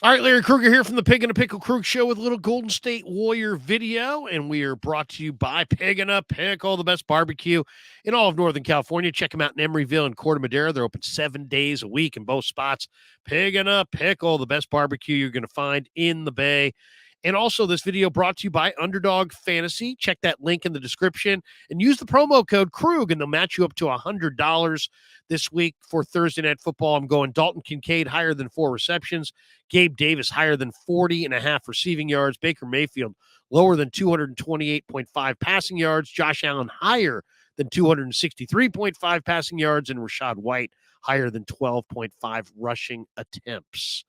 All right, Larry Krueger here from the Pig and a Pickle Krug Show with a little Golden State Warrior video, and we are brought to you by Pig and a Pickle, the best barbecue in all of Northern California. Check them out in Emeryville and Corte Madera. They're open 7 days a week in both spots. Pig and a Pickle, the best barbecue you're going to find in the Bay. And also, this video brought to you by Underdog Fantasy. Check that link in the description and use the promo code Krug, and they'll match you up to $100 this week for Thursday Night Football. I'm going Dalton Kincaid higher than 4 receptions. Gabe Davis higher than 40.5 receiving yards. Baker Mayfield lower than 228.5 passing yards. Josh Allen higher than 263.5 passing yards. And Rachaad White higher than 12.5 rushing attempts.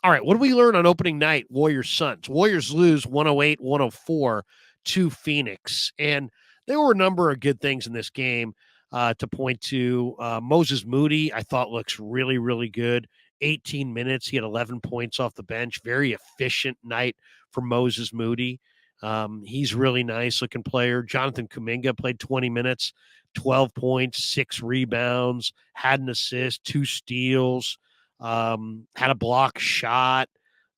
All right, what do we learn on opening night? Warriors Suns. Warriors lose 108-104 to Phoenix. And there were a number of good things in this game to point to. Moses Moody, I thought, looks really, really good. 18 minutes. He had 11 points off the bench. Very efficient night for Moses Moody. He's really nice looking player. Jonathan Kuminga played 20 minutes, 12 points, 6 rebounds, had an assist, 2 steals, had a block shot,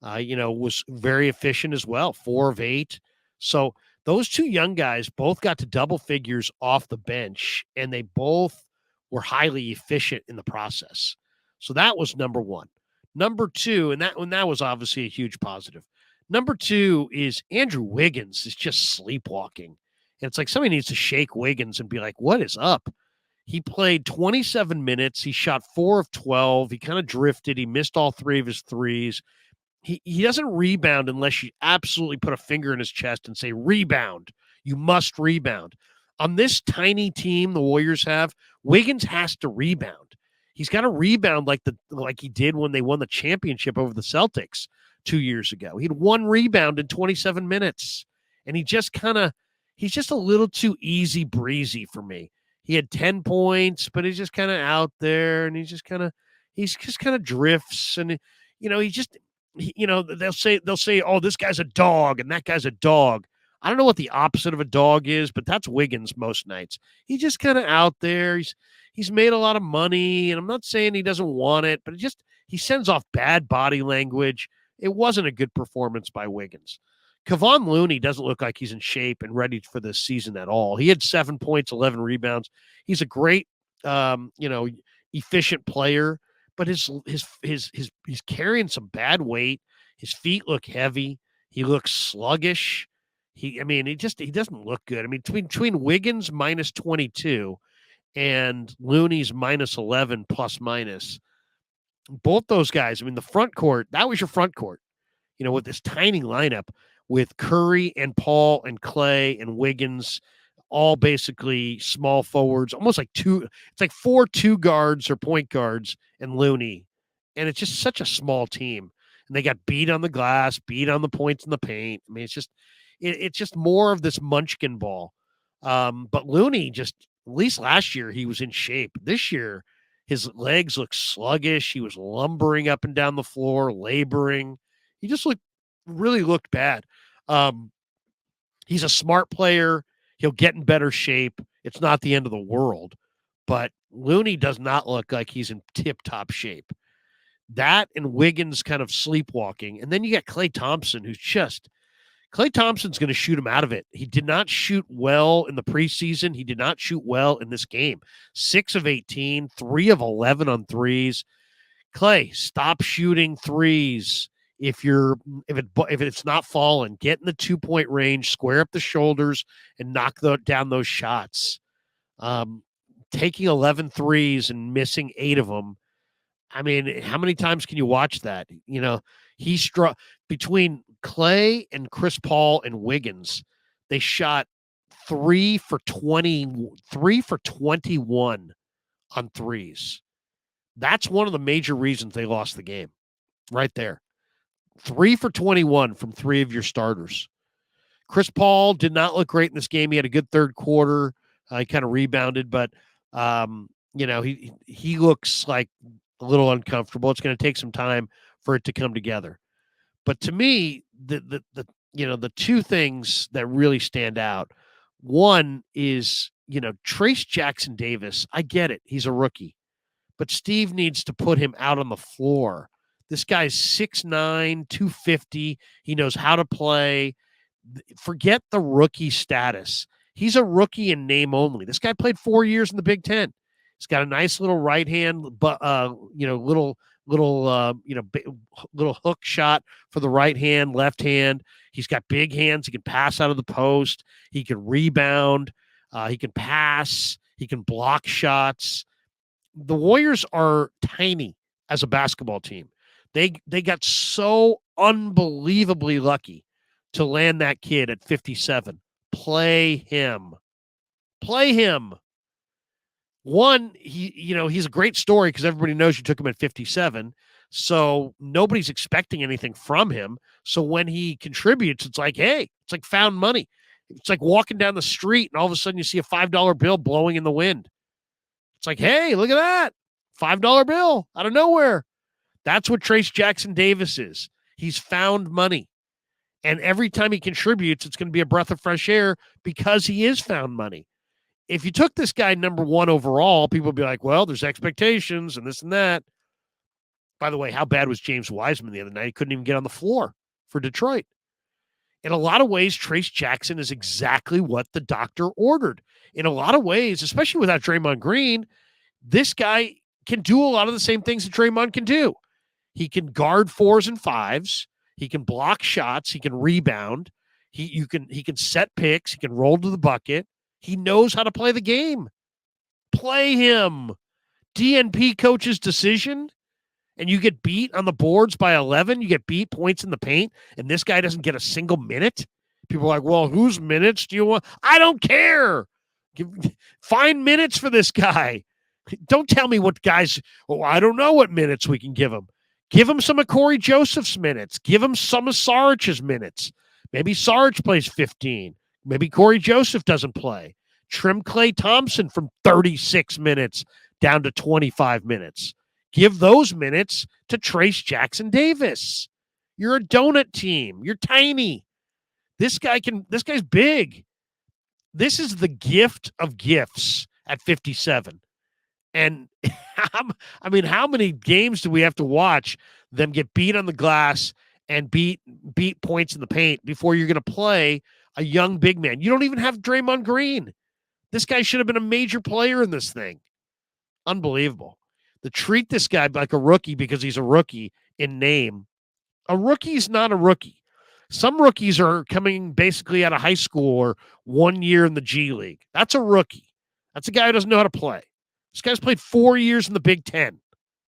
was very efficient as well, 4 of 8. So those 2 young guys both got to double figures off the bench, and they both were highly efficient in the process. So that was number 1. Number 2, and that was obviously a huge positive. Number 2 is Andrew Wiggins is just sleepwalking. And it's like somebody needs to shake Wiggins and be like, what is up? He played 27 minutes. He shot 4 of 12. He kind of drifted. He missed all 3 of his threes. He doesn't rebound unless you absolutely put a finger in his chest and say, rebound. You must rebound. On this tiny team the Warriors have, Wiggins has to rebound. He's got to rebound like he did when they won the championship over the Celtics 2 years ago. He had 1 rebound in 27 minutes. And he's just a little too easy breezy for me. He had 10 points, but he's just kind of out there, and he just kind of drifts, and they'll say, oh, this guy's a dog and that guy's a dog. I don't know what the opposite of a dog is, but that's Wiggins most nights. He's just kind of out there. He's made a lot of money, and I'm not saying he doesn't want it, but he sends off bad body language. It wasn't a good performance by Wiggins. Kevon Looney doesn't look like he's in shape and ready for this season at all. He had 7 points, 11 rebounds. He's a great, efficient player, but he's carrying some bad weight. His feet look heavy. He looks sluggish. He doesn't look good. I mean, between Wiggins minus 22 and Looney's minus 11 plus minus, both those guys, I mean, the front court, that was your front court, with this tiny lineup with Curry and Paul and Clay and Wiggins, all basically small forwards, almost like it's like 4 2 guards or point guards and Looney. And it's just such a small team. And they got beat on the glass, beat on the points in the paint. I mean, it's just more of this munchkin ball. But Looney at least last year, he was in shape. This year, his legs look sluggish. He was lumbering up and down the floor, laboring. He just really looked bad. He's a smart player. He'll get in better shape. It's not the end of the world. But Looney does not look like he's in tip-top shape. That and Wiggins kind of sleepwalking. And then you got Klay Thompson, Klay Thompson's going to shoot him out of it. He did not shoot well in the preseason. He did not shoot well in this game. 6 of 18, 3 of 11 on threes. Klay, stop shooting threes. If it's not falling, get in the 2-point range, square up the shoulders, and knock down those shots. Taking 11 threes and missing 8 of them. I mean, how many times can you watch that? He struck between Clay and Chris Paul and Wiggins. They shot 3 for 21 on threes. That's one of the major reasons they lost the game right there. 3 for 21 from 3 of your starters. Chris Paul did not look great in this game. He had a good third quarter. He kind of rebounded, but he looks like a little uncomfortable. It's going to take some time for it to come together. But to me, the 2 things that really stand out. One is, Trace Jackson Davis. I get it. He's a rookie. But Steve needs to put him out on the floor. This guy's 6'9", 250. He knows how to play. Forget the rookie status. He's a rookie in name only. This guy played 4 years in the Big Ten. He's got a nice little right hand, little hook shot for the right hand, left hand. He's got big hands. He can pass out of the post. He can rebound. He can pass. He can block shots. The Warriors are tiny as a basketball team. They got so unbelievably lucky to land that kid at 57. Play him. Play him. One, he's a great story because everybody knows you took him at 57. So nobody's expecting anything from him. So when he contributes, it's like, hey, it's like found money. It's like walking down the street and all of a sudden you see a $5 bill blowing in the wind. It's like, hey, look at that. $5 bill out of nowhere. That's what Trayce Jackson-Davis is. He's found money. And every time he contributes, it's going to be a breath of fresh air because he is found money. If you took this guy number 1 overall, people would be like, well, there's expectations and this and that. By the way, how bad was James Wiseman the other night? He couldn't even get on the floor for Detroit. In a lot of ways, Trayce Jackson is exactly what the doctor ordered. In a lot of ways, especially without Draymond Green, this guy can do a lot of the same things that Draymond can do. He can guard 4s and 5s. He can block shots. He can rebound. He can set picks. He can roll to the bucket. He knows how to play the game. Play him. DNP coach's decision, and you get beat on the boards by 11. You get beat points in the paint, and this guy doesn't get a single minute. People are like, well, whose minutes do you want? I don't care. Find minutes for this guy. Don't tell me what guys, I don't know what minutes we can give him. Give him some of Corey Joseph's minutes. Give him some of Saric's minutes. Maybe Saric plays 15. Maybe Corey Joseph doesn't play. Trim Klay Thompson from 36 minutes down to 25 minutes. Give those minutes to Trayce Jackson-Davis. You're a donut team. You're tiny. This guy's big. This is the gift of gifts at 57. And how many games do we have to watch them get beat on the glass and beat points in the paint before you're going to play a young big man? You don't even have Draymond Green. This guy should have been a major player in this thing. Unbelievable. To treat this guy like a rookie because he's a rookie in name. A rookie's not a rookie. Some rookies are coming basically out of high school or 1 year in the G League. That's a rookie. That's a guy who doesn't know how to play. This guy's played 4 years in the Big Ten,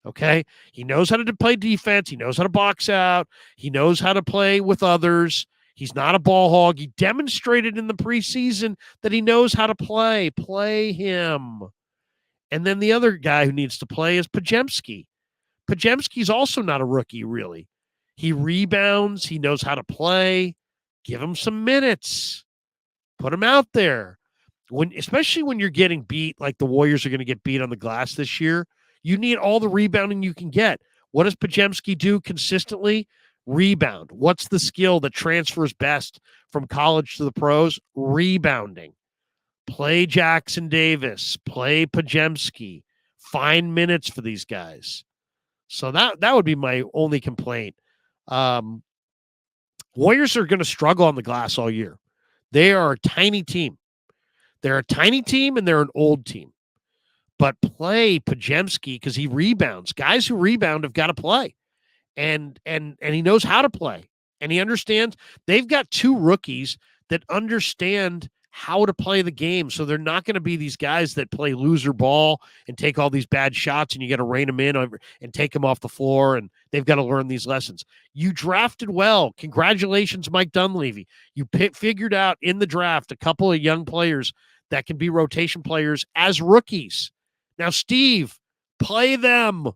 okay? He knows how to play defense. He knows how to box out. He knows how to play with others. He's not a ball hog. He demonstrated in the preseason that he knows how to play. Play him. And then the other guy who needs to play is Podziemski. Podziemski's also not a rookie, really. He rebounds. He knows how to play. Give him some minutes. Put him out there. Especially when you're getting beat like the Warriors are going to get beat on the glass this year, you need all the rebounding you can get. What does Podziemski do consistently? Rebound. What's the skill that transfers best from college to the pros? Rebounding. Play Jackson-Davis. Play Podziemski. Find minutes for these guys. So that would be my only complaint. Warriors are going to struggle on the glass all year. They are a tiny team. They're a tiny team and they're an old team. But play Podziemski because he rebounds. Guys who rebound have got to play. And he knows how to play. And he understands. They've got 2 rookies that understand how to play the game. So they're not going to be these guys that play loser ball and take all these bad shots and you got to rein them in and take them off the floor. And they've got to learn these lessons. You drafted well. Congratulations, Mike Dunleavy. You figured out in the draft a couple of young players that can be rotation players as rookies. Now, Steve, play them.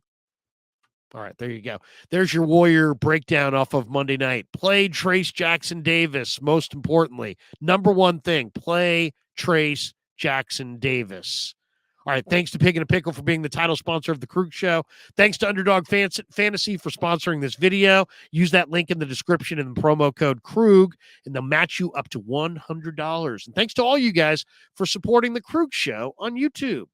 All right, there you go. There's your Warrior breakdown off of Monday night. Play Trayce Jackson-Davis, most importantly. Number 1 thing, play Trayce Jackson-Davis. All right, thanks to Pig and a Pickle for being the title sponsor of the Krug Show. Thanks to Underdog Fantasy for sponsoring this video. Use that link in the description and the promo code Krug, and they'll match you up to $100. And thanks to all you guys for supporting the Krug Show on YouTube.